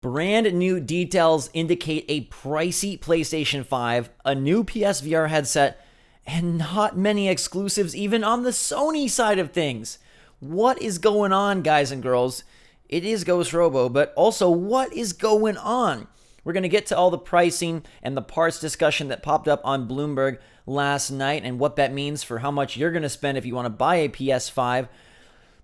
Brand new details indicate a pricey PlayStation 5, a new PSVR headset, and not many exclusives even on the Sony side of things. What is going on, guys and girls? It is GhostRobo, but also what is going on? We're going to get to all the pricing and the parts discussion that popped up on Bloomberg last night and what that means for how much you're going to spend if you want to buy a PS5.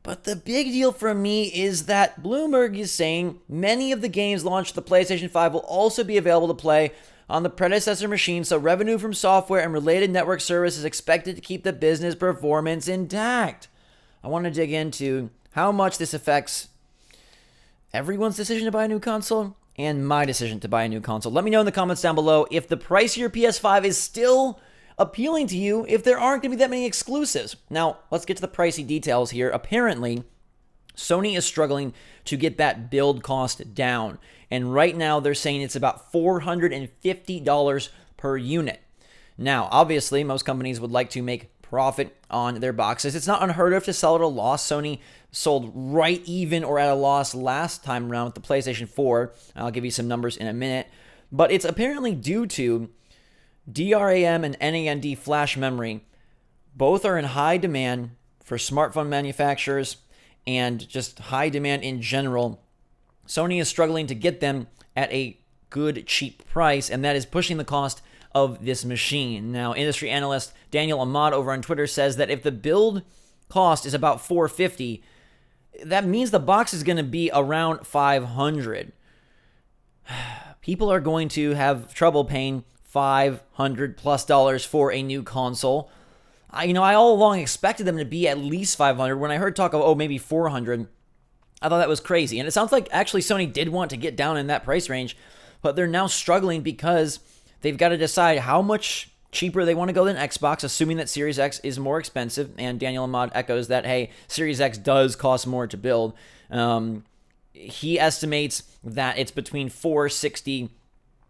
But the big deal for me is that Bloomberg is saying many of the games launched with the PlayStation 5 will also be available to play on the predecessor machine, so revenue from software and related network service is expected to keep the business performance intact. I want to dig into how much this affects everyone's decision to buy a new console and my decision to buy a new console. Let me know in the comments down below if the price of your PS5 is still appealing to you, if there aren't going to be that many exclusives. Now, let's get to the pricey details here. Apparently, Sony is struggling to get that build cost down. And right now, they're saying it's about $450 per unit. Now, obviously, most companies would like to make profit on their boxes. It's not unheard of to sell at a loss. Sony sold right even or at a loss last time around with the PlayStation 4. I'll give you some numbers in a minute. But it's apparently due to DRAM and NAND flash memory. Both are in high demand for smartphone manufacturers and just high demand in general. Sony is struggling to get them at a good, cheap price, and that is pushing the cost of this machine. Now, industry analyst Daniel Ahmad over on Twitter says that if the build cost is about $450, that means the box is going to be around $500. People are going to have trouble paying $500+ for a new console. I all along expected them to be at least $500. When I heard talk of maybe $400, I thought that was crazy. And it sounds like actually Sony did want to get down in that price range, but they're now struggling because they've got to decide how much cheaper they want to go than Xbox, assuming that Series X is more expensive. And Daniel Ahmad echoes that, hey, Series X does cost more to build. He estimates that it's between $460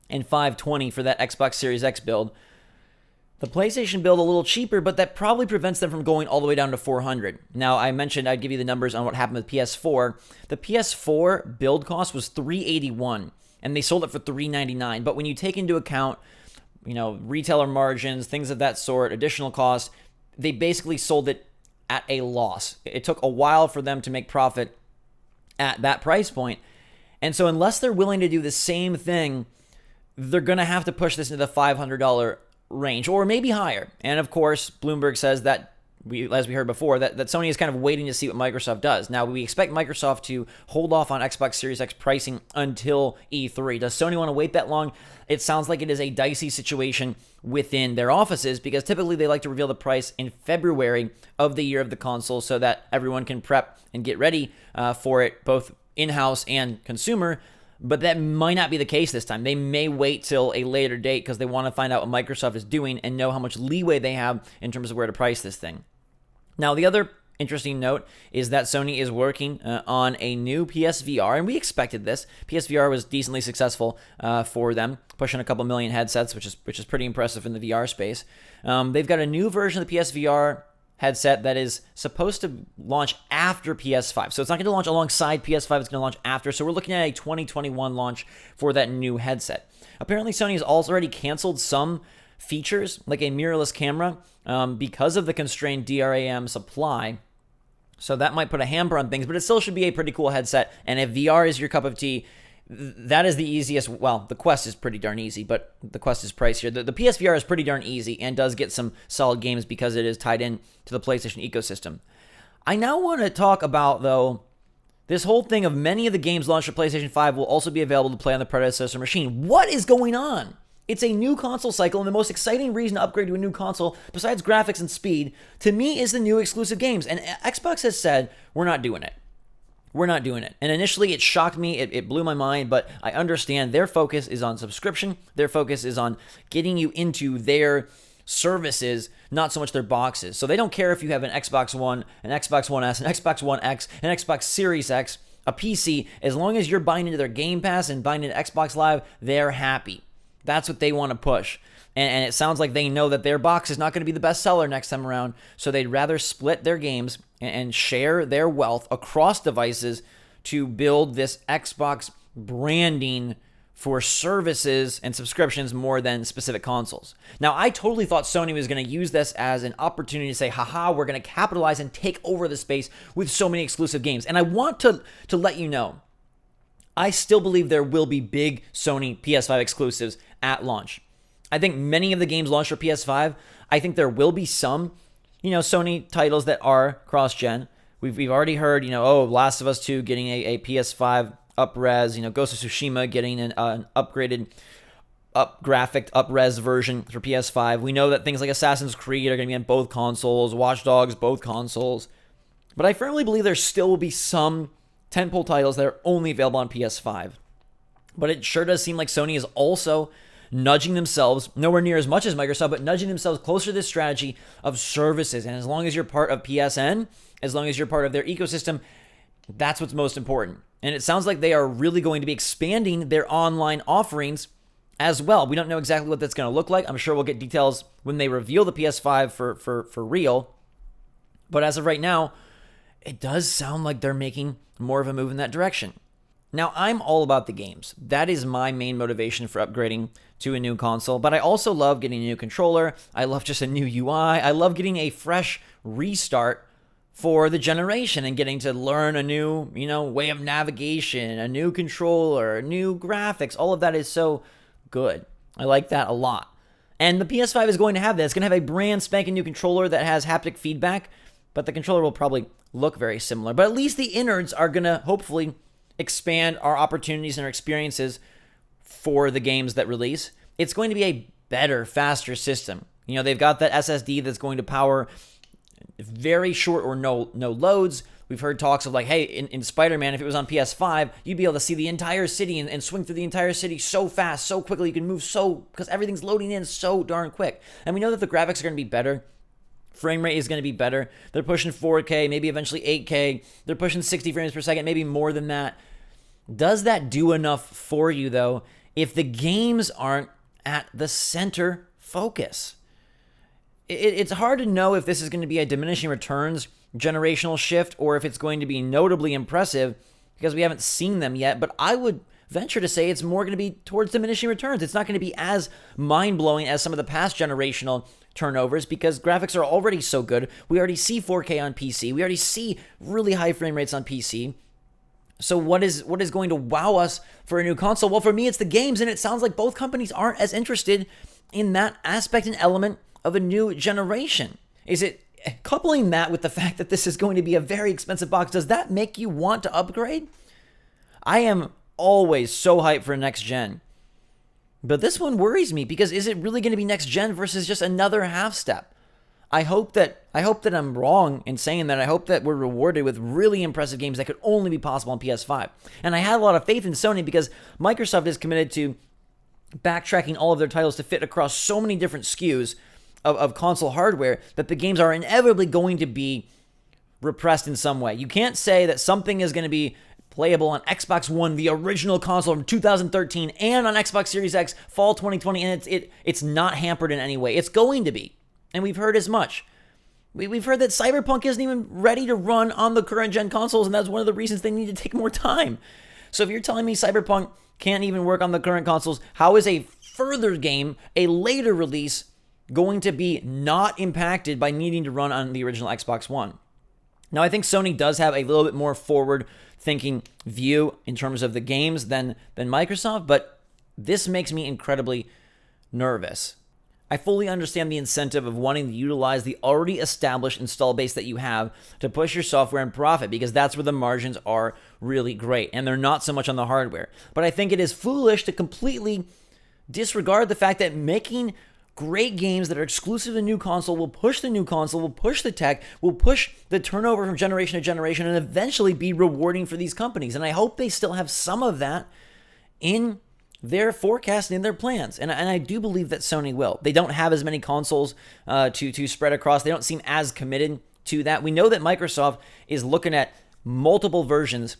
and $520 for that Xbox Series X build. The PlayStation build a little cheaper, but that probably prevents them from going all the way down to $400. Now, I mentioned I'd give you the numbers on what happened with PS4. The PS4 build cost was $381, and they sold it for $399. But when you take into account, retailer margins, things of that sort, additional costs, they basically sold it at a loss. It took a while for them to make profit at that price point. And so unless they're willing to do the same thing, they're going to have to push this into the $500 range or maybe higher. And of course, Bloomberg says that, as we heard before, that Sony is kind of waiting to see what Microsoft does. Now, we expect Microsoft to hold off on Xbox Series X pricing until E3. Does Sony want to wait that long? It sounds like it is a dicey situation within their offices because typically they like to reveal the price in February of the year of the console so that everyone can prep and get ready for it, both in-house and consumer. But that might not be the case this time. They may wait till a later date because they want to find out what Microsoft is doing and know how much leeway they have in terms of where to price this thing. Now, the other interesting note is that Sony is working on a new PSVR, and we expected this. PSVR was decently successful for them, pushing a couple million headsets, which is pretty impressive in the VR space. They've got a new version of the PSVR headset that is supposed to launch after PS5. So it's not going to launch alongside PS5, it's going to launch after. So we're looking at a 2021 launch for that new headset. Apparently, Sony has also already canceled some features, like a mirrorless camera, because of the constrained DRAM supply. So that might put a hamper on things, but it still should be a pretty cool headset. And if VR is your cup of tea, that is the easiest. Well, the Quest is pretty darn easy, but the Quest is pricier. The PSVR is pretty darn easy and does get some solid games because it is tied in to the PlayStation ecosystem. I now want to talk about, though, this whole thing of many of the games launched for PlayStation 5 will also be available to play on the predecessor machine. What is going on? It's a new console cycle, and the most exciting reason to upgrade to a new console, besides graphics and speed, to me is the new exclusive games. And Xbox has said, we're not doing it. We're not doing it. And initially, it shocked me. It blew my mind, but I understand their focus is on subscription. Their focus is on getting you into their services, not so much their boxes. So they don't care if you have an Xbox One, an Xbox One S, an Xbox One X, an Xbox Series X, a PC. As long as you're buying into their Game Pass and buying into Xbox Live, they're happy. That's what they want to push. And it sounds like they know that their box is not going to be the best seller next time around, so they'd rather split their games and share their wealth across devices to build this Xbox branding for services and subscriptions more than specific consoles. Now, I totally thought Sony was going to use this as an opportunity to say, haha, we're going to capitalize and take over the space with so many exclusive games. And I want to let you know, I still believe there will be big Sony PS5 exclusives at launch. I think many of the games launched for PS5, I think there will be some, Sony titles that are cross-gen. We've already heard, Last of Us 2 getting a PS5 up-res, Ghost of Tsushima getting an upgraded, graphic, up-res version for PS5. We know that things like Assassin's Creed are going to be on both consoles, Watch Dogs, both consoles. But I firmly believe there still will be some tentpole titles that are only available on PS5. But it sure does seem like Sony is also nudging themselves, nowhere near as much as Microsoft, but nudging themselves closer to this strategy of services. And as long as you're part of PSN, as long as you're part of their ecosystem, that's what's most important. And it sounds like they are really going to be expanding their online offerings as well. We don't know exactly what that's going to look like. I'm sure we'll get details when they reveal the PS5 for real. But as of right now, it does sound like they're making more of a move in that direction. Now, I'm all about the games. That is my main motivation for upgrading to a new console. But I also love getting a new controller. I love just a new UI. I love getting a fresh restart for the generation and getting to learn a new, way of navigation, a new controller, new graphics. All of that is so good. I like that a lot. And the PS5 is going to have that. It's going to have a brand spanking new controller that has haptic feedback, but the controller will probably look very similar. But at least the innards are going to hopefully expand our opportunities and our experiences for the games that release. It's going to be a better, faster system. They've got that SSD that's going to power very short or no loads. We've heard talks of like, hey, in Spider-Man, if it was on PS5, you'd be able to see the entire city and swing through the entire city so fast, so quickly. You can move because everything's loading in so darn quick. And we know that the graphics are going to be better. Frame rate is going to be better. They're pushing 4K, maybe eventually 8K. They're pushing 60 frames per second, maybe more than that. Does that do enough for you, though, if the games aren't at the center focus? It's hard to know if this is going to be a diminishing returns generational shift or if it's going to be notably impressive because we haven't seen them yet. But I would venture to say it's more going to be towards diminishing returns. It's not going to be as mind-blowing as some of the past generational turnovers because graphics are already so good. We already see 4K on PC. We already see really high frame rates on PC. So what is going to wow us for a new console? Well, for me, it's the games, and it sounds like both companies aren't as interested in that aspect and element of a new generation. Is it coupling that with the fact that this is going to be a very expensive box? Does that make you want to upgrade? I am always so hyped for next gen. But this one worries me because is it really going to be next gen versus just another half step? I hope that I'm wrong in saying that. I hope that we're rewarded with really impressive games that could only be possible on PS5. And I have a lot of faith in Sony because Microsoft is committed to backtracking all of their titles to fit across so many different SKUs of console hardware that the games are inevitably going to be repressed in some way. You can't say that something is going to be playable on Xbox One, the original console from 2013, and on Xbox Series X fall 2020, and it's not hampered in any way. It's going to be. And we've heard as much. We've heard that Cyberpunk isn't even ready to run on the current gen consoles, and that's one of the reasons they need to take more time. So if you're telling me Cyberpunk can't even work on the current consoles, how is a further game, a later release, going to be not impacted by needing to run on the original Xbox One? Now, I think Sony does have a little bit more forward-thinking view in terms of the games than Microsoft, but this makes me incredibly nervous. I fully understand the incentive of wanting to utilize the already established install base that you have to push your software and profit because that's where the margins are really great, and they're not so much on the hardware. But I think it is foolish to completely disregard the fact that making great games that are exclusive to the new console will push the new console, will push the tech, will push the turnover from generation to generation, and eventually be rewarding for these companies. And I hope they still have some of that in their forecast and in their plans. And I do believe that Sony will. They don't have as many consoles to spread across. They don't seem as committed to that. We know that Microsoft is looking at multiple versions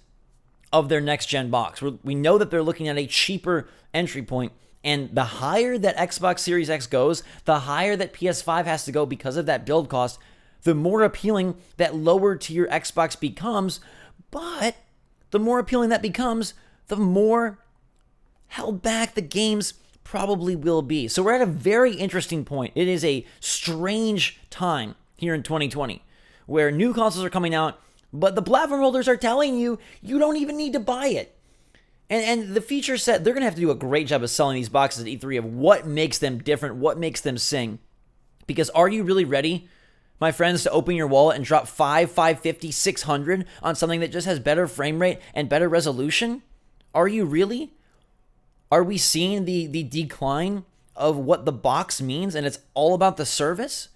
of their next-gen box. We know that they're looking at a cheaper entry point. And the higher that Xbox Series X goes, the higher that PS5 has to go because of that build cost, the more appealing that lower tier Xbox becomes. But the more appealing that becomes, the more held back the games probably will be. So we're at a very interesting point. It is a strange time here in 2020 where new consoles are coming out, but the platform holders are telling you you don't even need to buy it. And the feature set, they're going to have to do a great job of selling these boxes at E3 of what makes them different, what makes them sing. Because are you really ready, my friends, to open your wallet and drop $550, $600 on something that just has better frame rate and better resolution? Are you really? Are we seeing the decline of what the box means and it's all about the service?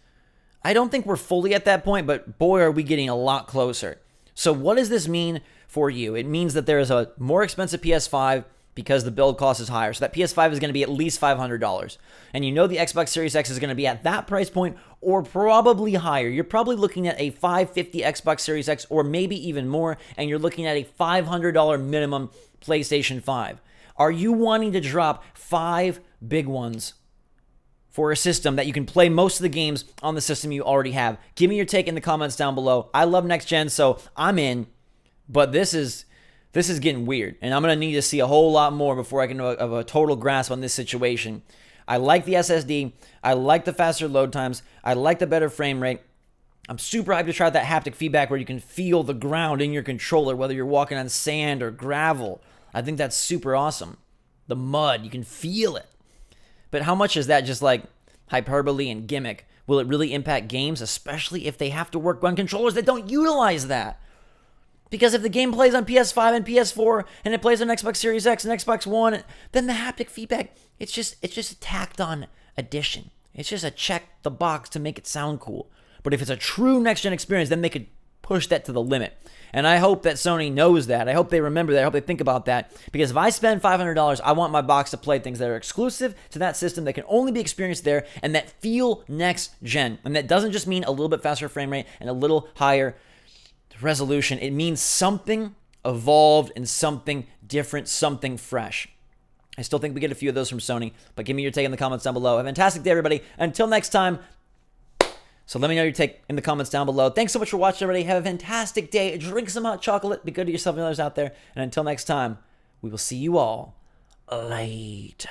I don't think we're fully at that point, but boy, are we getting a lot closer. So what does this mean for you? It means that there is a more expensive PS5 because the build cost is higher. So that PS5 is going to be at least $500. And you know the Xbox Series X is going to be at that price point or probably higher. You're probably looking at a $550 Xbox Series X or maybe even more, and you're looking at a $500 minimum PlayStation 5. Are you wanting to drop 5 big ones for a system that you can play most of the games on the system you already have? Give me your take in the comments down below. I love next gen, so I'm in, but this is getting weird, and I'm going to need to see a whole lot more before I can have a total grasp on this situation. I like the SSD. I like the faster load times. I like the better frame rate. I'm super hyped to try that haptic feedback where you can feel the ground in your controller, whether you're walking on sand or gravel. I think that's super awesome. The mud, you can feel it. But how much is that just like hyperbole and gimmick? Will it really impact games, especially if they have to work on controllers that don't utilize that? Because if the game plays on PS5 and PS4 and it plays on Xbox Series X and Xbox One, then the haptic feedback, it's just a tacked on addition. It's just a check the box to make it sound cool. But if it's a true next-gen experience, then they could push that to the limit. And I hope that Sony knows that. I hope they remember that. I hope they think about that. Because if I spend $500, I want my box to play things that are exclusive to that system, that can only be experienced there, and that feel next-gen. And that doesn't just mean a little bit faster frame rate and a little higher resolution. It means something evolved and something different, something fresh. I still think we get a few of those from Sony, but give me your take in the comments down below. Have a fantastic day, everybody. Until next time. So let me know your take in the comments down below. Thanks so much for watching, everybody. Have a fantastic day. Drink some hot chocolate. Be good to yourself and others out there. And until next time, we will see you all later.